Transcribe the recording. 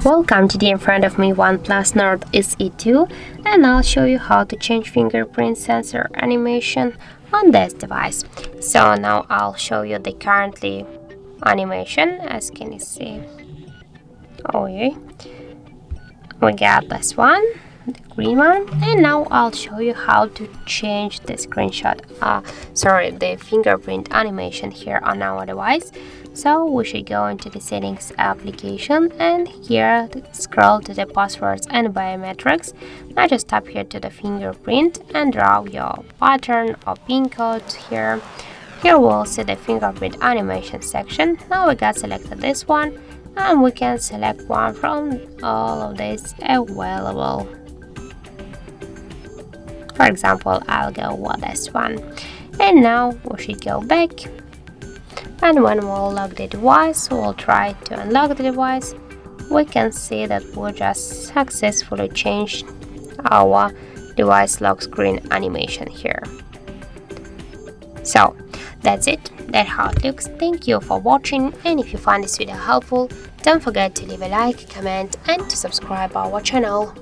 Welcome, today in front of me OnePlus Nord CE2, and I'll show you how to change fingerprint sensor animation on this device. So now I'll show you the currently animation. As can you see, we got this one, the green one, and now I'll show you how to change the the fingerprint animation here on our device. So we should go into the settings application, and here scroll to the passwords and biometrics. Now just tap here to the fingerprint and draw your pattern or pin code here. Here we'll see the fingerprint animation section. Now we got selected this one, and we can select one from all of these available. For example, I'll go with this one. And now we should go back. And when we'll lock the device, we'll try to unlock the device. We can see that we just successfully changed our device lock screen animation here. So that's it. That's how it looks. Thank you for watching, and if you find this video helpful, don't forget to leave a like, comment, and to subscribe our channel.